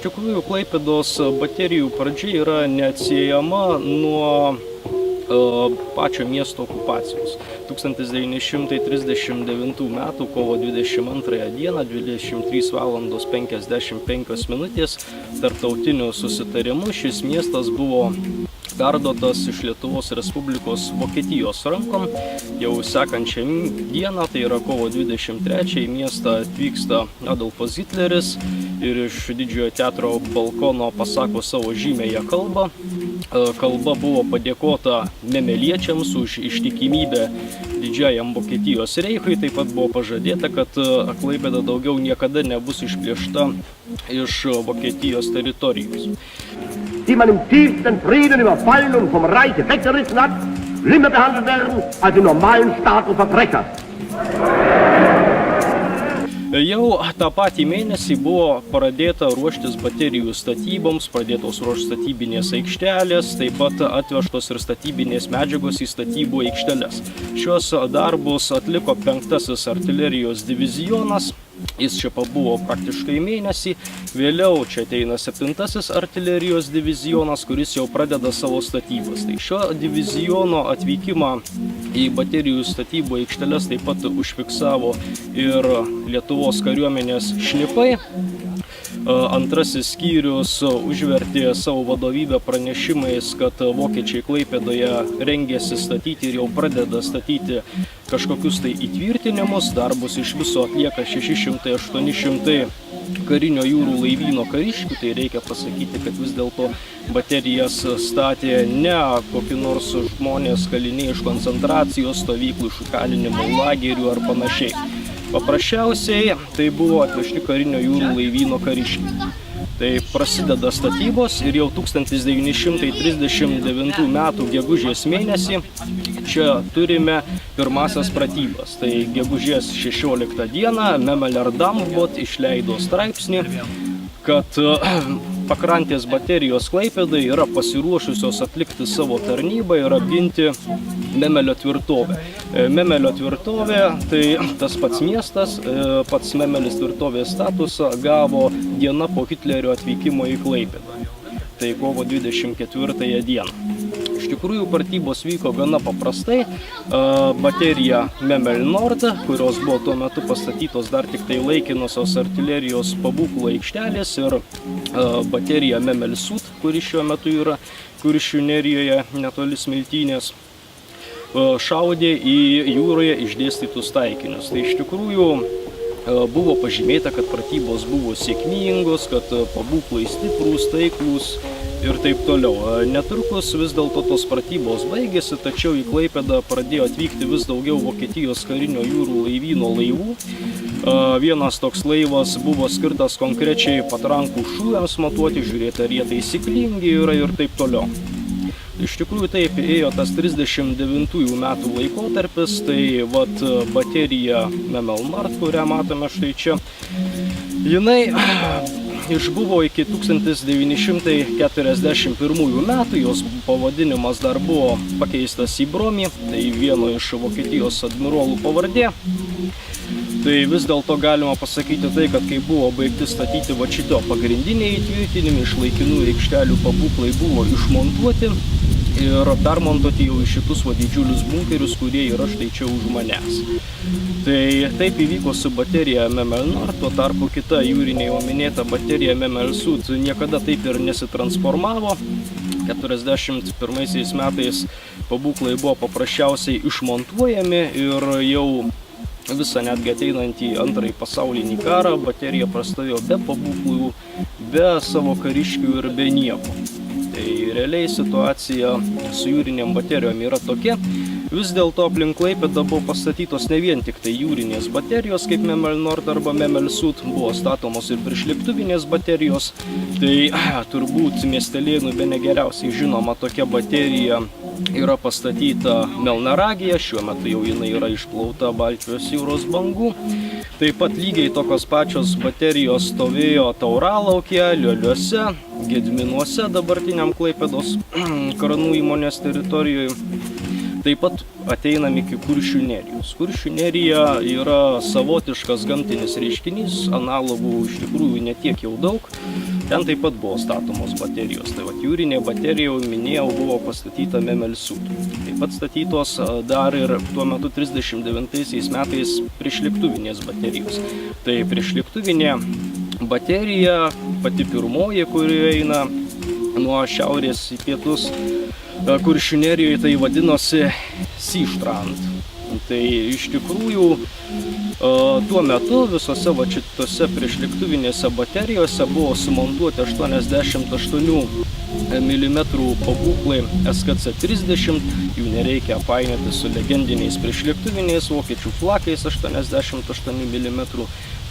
tikrųjų Klaipėdos baterijų pradžia yra neatsiejama nuo pačio miesto okupacijos. 1939 m. kovo 22 dieną 23:55 tarptautiniu susitarimu šis miestas buvo perduotas iš Lietuvos Respublikos Vokietijos rankom. Jau sekančią dieną, tai yra kovo 23, į miestą atvyksta Adolfas Hitleris ir iš Didžiojo teatro balkono pasako savo žymėją kalbą. Kalba buvo padėkota memeliečiams už ištikimybę didžiajam Vokietijos reichui, taip pat buvo pažadėta, kad Klaipėda daugiau niekada nebus išplėšta iš Vokietijos teritorijos. Die man im tiefsten Frieden überfallen und vom Reich weggerissen hat, schlimmer behandelt werden als im normalen Staat und Verbrecher. Jau tą patį mėnesį buvo pradėta ruoštis baterijų statyboms, pradėtos ruošti statybinės aikštelės, taip pat atvežtos ir statybinės medžiagos į statybų aikšteles. Šios darbus atliko 5-asis artilerijos divizionas. Jis čia pabuvo praktiškai mėnesį, vėliau čia ateina 7-asis artilerijos divizionas, kuris jau pradeda savo statybas. Tai šio diviziono atvykimą į baterijų statybų aikšteles taip pat užfiksavo ir Lietuvos kariuomenės šnipai. Antrasis skyrius užvertė savo vadovybę pranešimais, kad vokiečiai Klaipėdoje rengėsi statyti ir jau pradeda statyti kažkokius tai įtvirtinimus. Darbus iš viso atlieka 600-800 karinio jūrų laivyno kariškių. Tai reikia pasakyti, kad vis dėlto baterijas statė ne kokie nors žmonės kaliniai iš koncentracijos stovyklų, iš kalinimo lagerių ar panašiai. Paprasčiausiai tai buvo atvežti karinio jūrų laivyno kariškiai. Tai prasideda statybos ir jau 1939 m. gegužės mėnesį čia turime pirmasias pratybas. Tai gegužės 16 dieną Memeler Dammbåt išleido straipsnį, kad pakrantės baterijos Klaipėdai yra pasiruošusios atlikti savo tarnybą ir apginti Memelio tvirtovę. Memelio tvirtovė, tai tas pats miestas, pats Memelis tvirtovės statusą gavo diena po Hitlerio atvykimo į Klaipėdą. Tai kovo 24 dieną. Iš tikrųjų, pratybos vyko gana paprastai. Baterija Memel Nord, kurios buvo tuo metu pastatytos dar tik tai laikinosios artilerijos pabūklų aikštelės, ir baterija Memel Sud, kuri šiuo metu yra Kuršių nerijoje netoli Smiltynės, šaudė į jūroje išdėstytus taikinius. Tai iš tikrųjų buvo pažymėta, kad pratybos buvo sėkmingos, kad pabūklai stiprūs, taiklūs ir taip toliau. Netrukus vis dėlto tos pratybos baigėsi, tačiau į Klaipėdą pradėjo atvykti vis daugiau Vokietijos karinio jūrų laivyno laivų. Vienas toks laivas buvo skirtas konkrečiai patrankų šūviams matuoti, žiūrėti, ar jie taisyklingi yra ir taip toliau. Iš tikrųjų taip ėjo tas 39 metų laikotarpis, tai baterija Memel Nord, kurią matome štai čia, jinai išbuvo iki 1941 metų, jos pavadinimas dar buvo pakeistas į Bromį, tai vieno iš Vokietijos admirolų pavardė. Tai vis dėlto galima pasakyti tai, kad kai buvo baigti statyti šito pagrindiniai įtvirtinimai, iš laikinų aikštelių pabūklai buvo išmontuoti ir permontuoti jau į šitus didžiulius bunkerius, kurie yra štai čia už manęs. Tai taip įvyko su baterija Memel Nord, tuo tarpu kita jūrinė jau minėta baterija Memel Sud niekada taip ir nesitransformavo. 41 metais pabūklai buvo paprasčiausiai išmontuojami ir jau visą netgi ateinantį antrąjį pasaulinį karą baterija prastovėjo be pabūklų, be savo kariškių ir be nieko. Tai realiai situacija su jūrinėm baterijom yra tokia. Vis dėlto aplink Klaipėdą buvo pastatytos ne vien tik tai jūrinės baterijos, kaip Memel Nord arba Memel Sud, buvo statomos ir priešlėktuvinės baterijos. Tai turbūt miestelėnų bene geriausiai žinoma tokia baterija yra pastatyta Melnragėje, šiuo metu jau jinai yra išplauta Baltijos jūros bangų. Taip pat lygiai tokios pačios baterijos stovėjo Tauralaukėje, Lioliuose, Gedminuose, dabartiniam Klaipėdos Kranų įmonės teritorijoje. Taip pat ateinam iki Kuršių nerijos. Kuršių nerija yra savotiškas gamtinis reiškinys, analogų iš tikrųjų netiek jau daug. ten taip pat buvo statomos baterijos. Tai vat jūrinė baterija, jau minėjau, buvo pastatyta Memelsų. Taip pat statytos dar ir tuo metu 39 metais priešlėktuvinės baterijos. Tai priešlėktuvinė baterija, pati pirmoji, kuri eina nuo šiaurės į pietus Kuršių nerijoje, tai vadinosi Seastrand. Tai iš tikrųjų tuo metu visose šitose priešlėktuvinėse baterijose buvo sumontuoti 88 mm pabūklai SKC-30, jų nereikia painioti su legendiniais priešlėktuviniais vokiečių flakais 88 mm.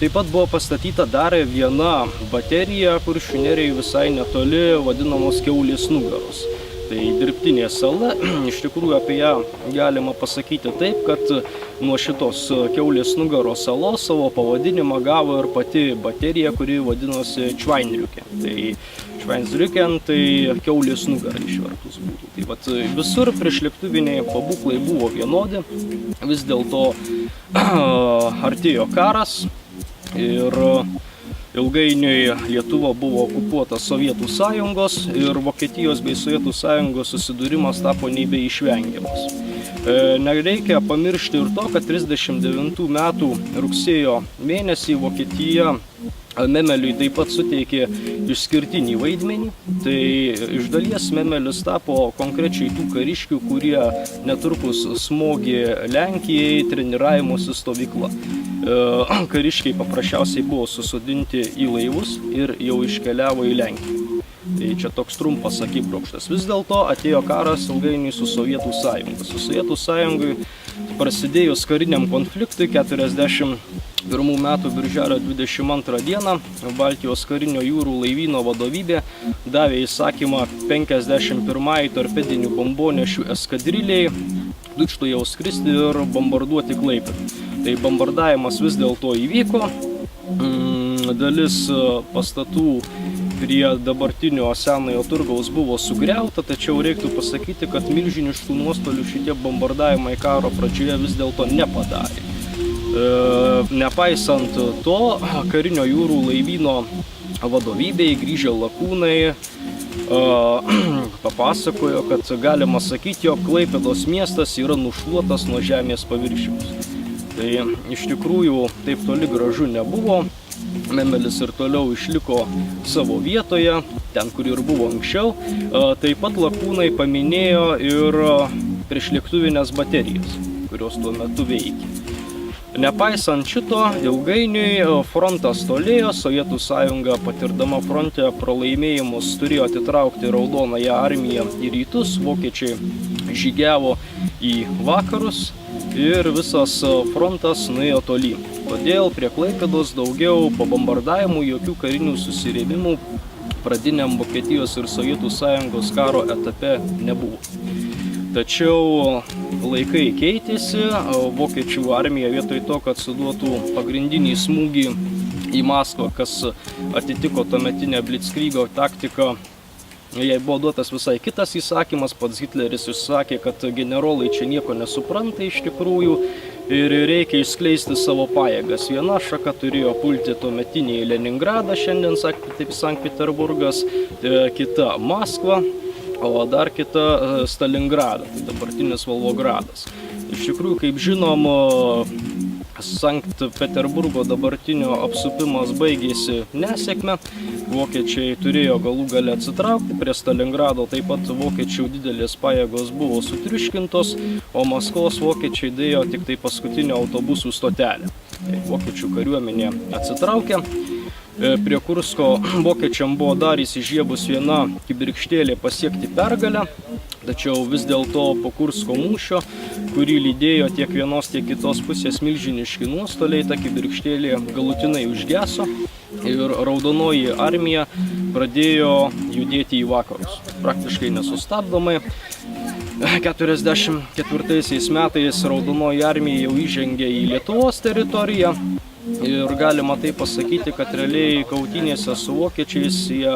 Taip pat buvo pastatyta dar viena baterija Kuršių nerijoje visai netoli, vadinamos Kiaulės nugaros. Tai dirbtinė sala, iš tikrųjų apie ją galima pasakyti taip, kad nuo šitos Kiaulės nugaros salos savo pavadinimą gavo ir pati baterija, kuri vadinosi Schweinrücken. Tai Schweinrücken tai Kiaulės nugara išvertus būtų. Tai vat visur priešlėktuviniai pabūklai buvo vienodi, vis dėlto artėjo karas ir ilgainiui Lietuva buvo okupuota Sovietų sąjungos ir Vokietijos bei Sovietų sąjungos susidūrimas tapo nebeišvengiamas. Nereikia pamiršti ir to, kad 39 metų rugsėjo mėnesį Vokietija Memeliui taip pat suteikė išskirtinį vaidmenį. Tai iš dalies Memelis tapo konkrečiai tų kariškių, kurie netrukus smogė Lenkijai treniravimosi stovykla. Kariškiai paprasčiausiai buvo susodinti į laivus ir jau iškeliavo į Lenkiją. Tai čia toks trumpas akibrokštas. Vis dėlto atėjo karas ilgainiui su Sovietų sąjunga. Su Sovietų sąjungai prasidėjus kariniam konfliktui 41 metų birželio 22 dieną Baltijos karinio jūrų laivyno vadovybė davė įsakymą 51 torpedinių bombonešių eskadriliai tučtuojau skristi ir bombarduoti Klaipėdą. Tai bombardavimas vis dėlto įvyko. Dalis pastatų prie dabartinio senojo turgaus buvo sugriauta, tačiau reiktų pasakyti, kad milžiniškų nuostolių šitie bombardavimai karo pradžioje vis dėlto nepadarė. Nepaisant to, karinio jūrų laivyno vadovybei grįžę lakūnai papasakojo, kad galima sakyti, jog Klaipėdos miestas yra nušluotas nuo žemės paviršiaus. Tai iš tikrųjų taip toli gražu nebuvo. Memelis ir toliau išliko savo vietoje, ten, kur ir buvo anksčiau. Taip pat lakūnai paminėjo ir priešlėktuvinės baterijas, kurios tuo metu veikė. Nepaisant šito, ilgainiui frontas tolėjo, Sovietų sąjunga patirdama fronte pralaimėjimus turėjo atitraukti Raudonąją armiją į rytus, vokiečiai žygiavo į vakarus ir visas frontas nuėjo tolyn. Todėl prie Klaipėdos daugiau po bombardavimų jokių karinių susirėmimų pradiniam Vokietijos ir Sovietų sąjungos karo etape nebuvo. Tačiau laikai keitėsi, vokiečių armija vietoj to, kad suduotų pagrindinį smūgį į Maskvą, kas atitiko tuometinę Blitzkriego taktiką, jai buvo duotas visai kitas įsakymas, pats Hitleris išsakė, kad generolai čia nieko nesupranta iš tikrųjų ir reikia išskleisti savo pajėgas. Viena šaka turėjo pulti tuometinį Leningradą, šiandien taip Sankt Peterburgas, kita Maskva, o dar kita Stalingradą, tai dabartinis Volgogradas. Iš tikrųjų, kaip žinom, Sankt Peterburgo dabartinio apsupimas baigėsi nesėkme. Vokiečiai turėjo galų gale atsitraukti, prie Stalingrado taip pat vokiečių didelės pajėgos buvo sutriuškintos, o Maskvos vokiečiai dėjo tik tai paskutinio autobusų stotelę. Tai vokiečių kariuomenė atsitraukė. Prie Kursko vokiečiam buvo dar įsižiebus viena kibirkštėlė pasiekti pergalę, tačiau vis dėlto po Kursko mūšio, kurį lydėjo tiek vienos, tiek kitos pusės milžiniški nuostoliai, ta kibirkštėlė galutinai užgeso ir Raudonoji armija pradėjo judėti į vakarus. Praktiškai nesustabdomai. 44 metais Raudonoji armija jau įžengė į Lietuvos teritoriją. Ir galima tai pasakyti, kad realiai kautynėse su vokiečiais jie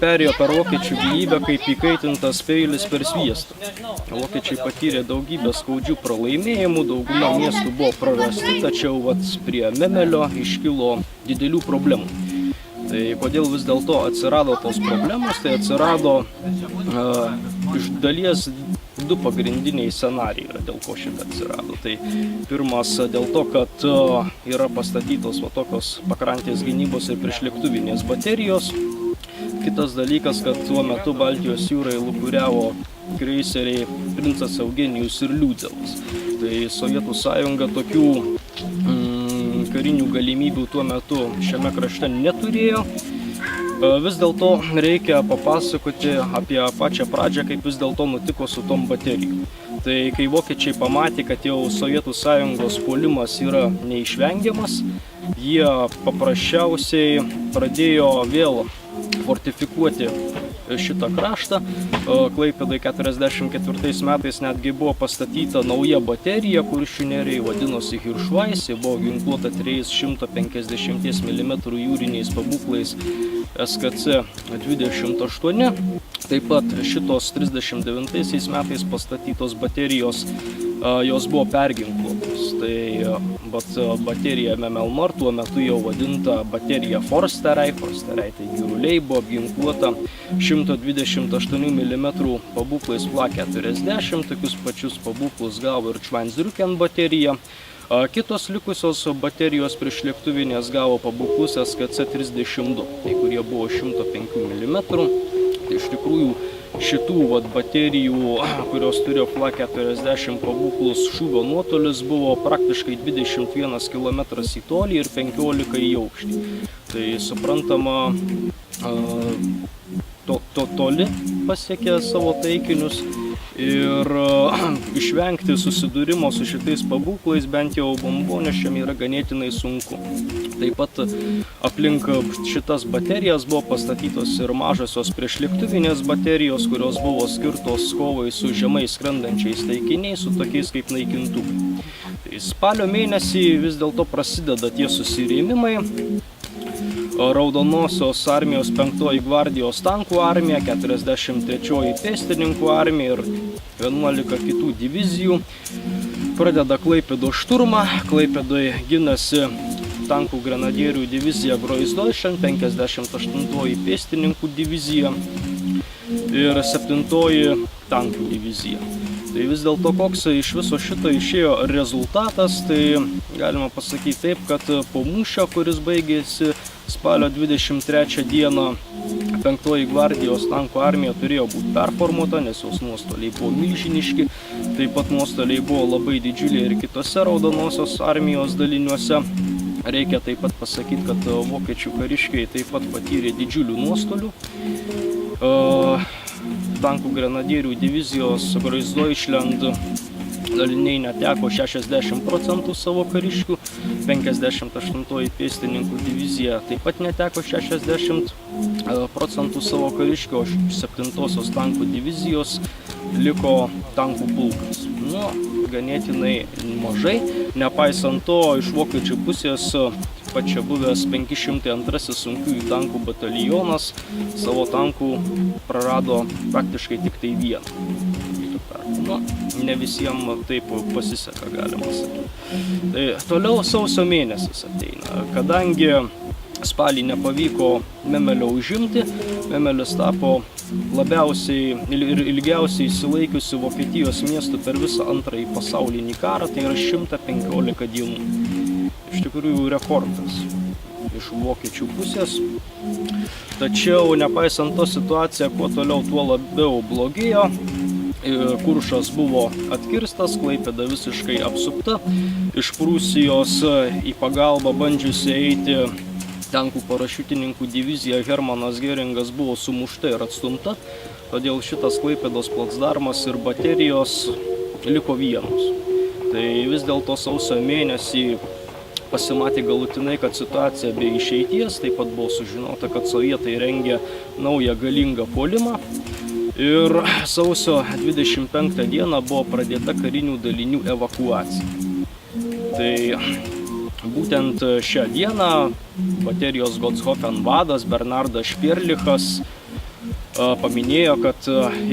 perėjo per vokiečių gyvybę kaip įkaitintas peilis per sviestą. Vokiečiai patyrė daugybę skaudžių pralaimėjimų, dauguma miestų buvo prarasti, tačiau prie Memelio iškilo didelių problemų. Tai kodėl vis dėlto atsirado tos problemos, tai atsirado iš dalies du pagrindiniai scenarijai, dėl ko šitą atsirado. Tai pirmas dėl to, kad yra pastatytos tokios pakrantės gynybos ir priešlėktuvinės baterijos. Kitas dalykas, kad tuo metu Baltijos jūrai lūkuriavo kreiseriai Princas Eugenijus ir Liudzelas. Tai Sovietų sąjunga tokių karinių galimybių tuo metu šiame krašte neturėjo. Vis dėlto reikia papasakoti apie pačią pradžią, kaip vis dėlto nutiko su tom baterijom. Tai kai vokiečiai pamatė, kad jau Sovietų sąjungos puolimas yra neišvengiamas, jie paprasčiausiai pradėjo vėl fortifikuoti šitą kraštą. Klaipėdai 44 metais netgi buvo pastatyta nauja baterija, Kuršių nerijai, vadinosi Hiršvais, buvo ginkluota 350 mm jūriniais pabūklais SKC 28. Taip pat šitos 39 metais pastatytos baterijos, jos buvo perginkluotos. Tai baterija MMLMR tuo metu jau vadinta baterija Forsterai. Forsterai tai giruliai, buvo apginkluota 128 mm pabūklais Flak 40, tokius pačius pabūklus gavo ir Schweinzrücken baterija. Kitos likusios baterijos priešlėktuvinės gavo pabūklus SKC 32, tai kurie buvo 105 mm. Tai iš tikrųjų šitų baterijų, kurios turėjo Flak 40 pabūklus, šūvio nuotolis buvo praktiškai 21 km į tolį ir 15 į aukštį. Tai suprantama, toli pasiekė savo taikinius ir išvengti susidūrimo su šitais pabūklais bent jau bombonešiam yra ganėtinai sunku. Taip pat aplink šitas baterijas buvo pastatytos ir mažosios priešlėktuvinės baterijos, kurios buvo skirtos kovai su žemai skrendančiais taikiniais, su tokiais kaip naikintuvai. Tai spalio mėnesį vis dėlto prasideda tie susirėmimai. Raudonosios armijos 5 gvardijos tankų armija, 43 pėstininkų armija ir 11 kitų divizijų pradeda Klaipėdos šturmą. Klaipėdoje ginasi tankų grenadierių divizija Groisdeutschland, 58 pėstininkų divizija ir 7 tankų divizija. Tai vis dėlto koks iš viso šito išėjo rezultatas, tai galima pasakyti taip, kad po mūšio, kuris baigėsi spalio 23 dieną, 5 gvardijos tankų armija turėjo būti performuota, nes jos nuostoliai buvo milžiniški, taip pat nuostoliai buvo labai didžiuliai ir kitose raudonosios armijos daliniuose. Reikia taip pat pasakyti, kad vokiečių kariškiai taip pat patyrė didžiulių nuostolių. Tankų grenadierių divizijos Groisdeutschland daliniai neteko 60% savo kariškių, 58 pėstininkų divizija taip pat neteko 60% savo kariškių, o 7 tankų divizijos liko tankų pulkas. Ganėtinai mažai, nepaisant to iš vokiečių pusės čia buvęs 502 sunkiųjų tankų batalionas savo tankų prarado praktiškai tik tai vieną. Ne visiems taip pasiseka, galima sakyti. Tai toliau sausio mėnesis ateina. Kadangi spalį nepavyko Memelio užimti, Memelis tapo labiausiai ir ilgiausiai išsilaikiusių Vokietijos miestų per visą antrąjį pasaulinį karą, tai yra 115 dienų. Iš tikrųjų rekordas iš vokiečių pusės. Tačiau nepaisant to situacija, kuo toliau, tuo labiau blogėjo. Kuršas buvo atkirstas, Klaipėda visiškai apsupta. Iš Prūsijos į pagalbą bandžiusi eiti tankų parašiutininkų divizija Hermanas Geringas buvo sumušta ir atstumta. Todėl šitas Klaipėdos placdarmas ir baterijos liko vienos. Tai vis dėlto sausio mėnesį pasimatė galutinai, kad situacija be išeities. Taip pat buvo sužinota, kad sovietai rengia naują galingą puolimą. Ir sausio 25 dieną buvo pradėta karinių dalinių evakuacija. Tai būtent šią dieną baterijos Gottshofen vadas Bernardas Špierlichas paminėjo, kad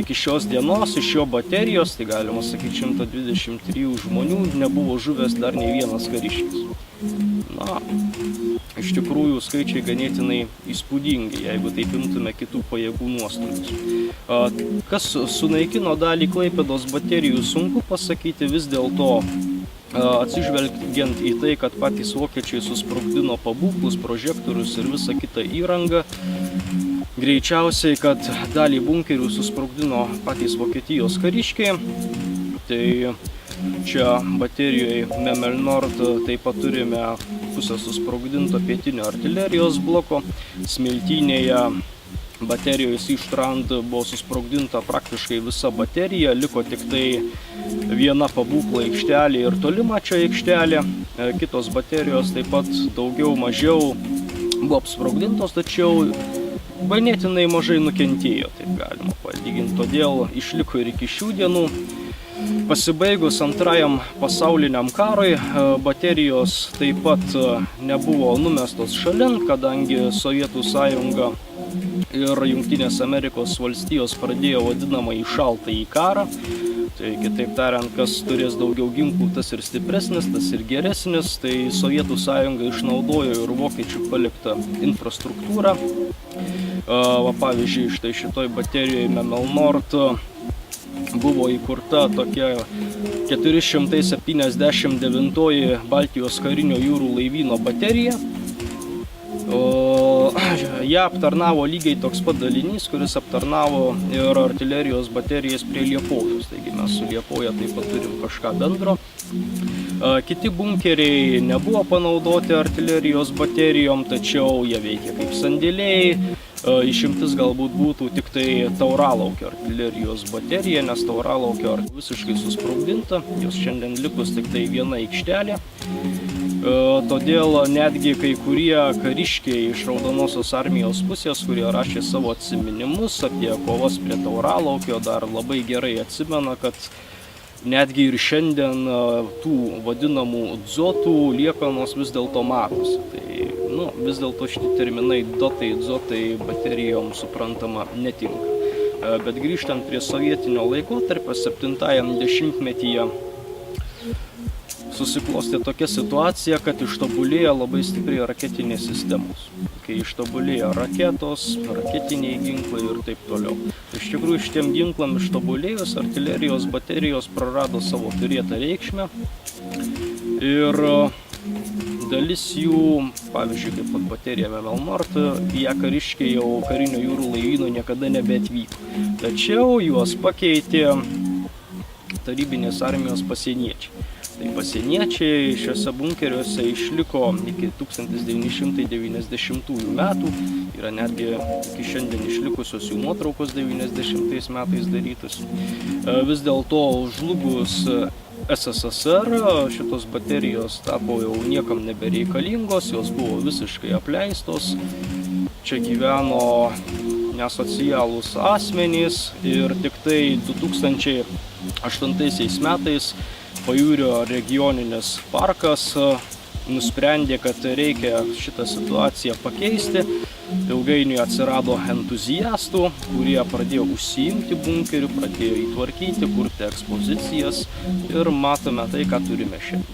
iki šios dienos iš jo baterijos, tai galima sakyti 123 žmonių, nebuvo žuvęs dar nei vienas kariškis. iš tikrųjų skaičiai ganėtinai įspūdingi, jeigu taip imtume kitų pajėgų nuostolius. Kas sunaikino dalį Klaipėdos baterijų, sunku pasakyti, vis dėlto atsižvelgiant į tai, kad patys vokiečiai susprogdino pabūklus, prožektorius ir visą kitą įrangą, greičiausiai, kad dalį bunkerių susprogdino patys Vokietijos kariškiai. Tai čia baterijoje Memel Nord taip pat turime pusę susprogdinto pietinio artilerijos bloko. Smiltynėje baterijoje Systrand buvo susprogdinta praktiškai visa baterija, liko tik tai viena pabūklo aikštelė ir tolimačio aikštelė. Kitos baterijos taip pat daugiau mažiau buvo apsprogdintos, tačiau ganėtinai mažai nukentėjo, taip galima palyginti. Todėl išliko ir iki šių dienų. Pasibaigus Antrajam pasauliniam karui, baterijos taip pat nebuvo numestos šalin, kadangi Sovietų sąjunga ir Jungtinės Amerikos valstijos pradėjo vadinamąjį šaltąjį karą. Tai kitaip tariant, kas turės daugiau ginklų, tas ir stipresnis, tas ir geresnis. Tai Sovietų sąjunga išnaudojo ir vokiečių paliktą infrastruktūrą. Pavyzdžiui, štai šitoj baterijoje Memel Nord buvo įkurta tokia 479 Baltijos karinio jūrų laivyno baterija. Ją aptarnavo lygiai toks pat dalinys, kuris aptarnavo ir artilerijos baterijas prie Liepojos. Taigi mes su Liepoja taip pat turim kažką bendro. Kiti bunkeriai nebuvo panaudoti artilerijos baterijom, tačiau jie veikia kaip sandėliai. Išimtis galbūt būtų tik tai Tauralaukio artilerijos baterija, nes Tauralaukio visiškai susprogdinta, jos šiandien likus tik tai viena aikštelė. Todėl netgi kai kurie kariškiai iš Raudonosios armijos pusės, kurie rašė savo atsiminimus apie kovas prie Tauralaukio, dar labai gerai atsimena, kad netgi ir šiandien tų vadinamų dzotų liekanos vis dėlto matosi. Tai vis dėlto šitie terminai dotai, dzotai baterijom suprantama netinka. Bet grįžtant prie sovietinio laikotarpio, 70-ajam dešimtmetyje susiklostė tokia situacija, kad ištobulėjo labai stipriai raketinės sistemos. Kai ištobulėjo raketos, raketiniai ginklai ir taip toliau. Iš tikrųjų, šitiem ginklam ištobulėjus, artilerijos baterijos prarado savo turėtą reikšmę. Ir dalis jų, pavyzdžiui, kaip pat baterija Memel Nord, ją kariškiai jau karinio jūrų laivyno niekada nebeatvyko. Tačiau juos pakeitė tarybinės armijos pasieniečiai. Tai pasieniečiai šiuose bunkeriuose išliko iki 1990 metų. Yra netgi iki šiandien išlikusios jų nuotraukos 90 metais darytos. Vis dėlto žlugus SSSR šitos baterijos tapo jau niekam nebereikalingos, jos buvo visiškai apleistos. Čia gyveno neasocialūs asmenys ir tik tai 2008 metais Pajūrio regioninis parkas nusprendė, kad reikia šitą situaciją pakeisti. Ilgainiui atsirado entuziastų, kurie pradėjo užsiimti bunkerių, pradėjo įtvarkyti, kurti ekspozicijas ir matome tai, ką turime šiandien.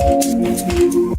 Thank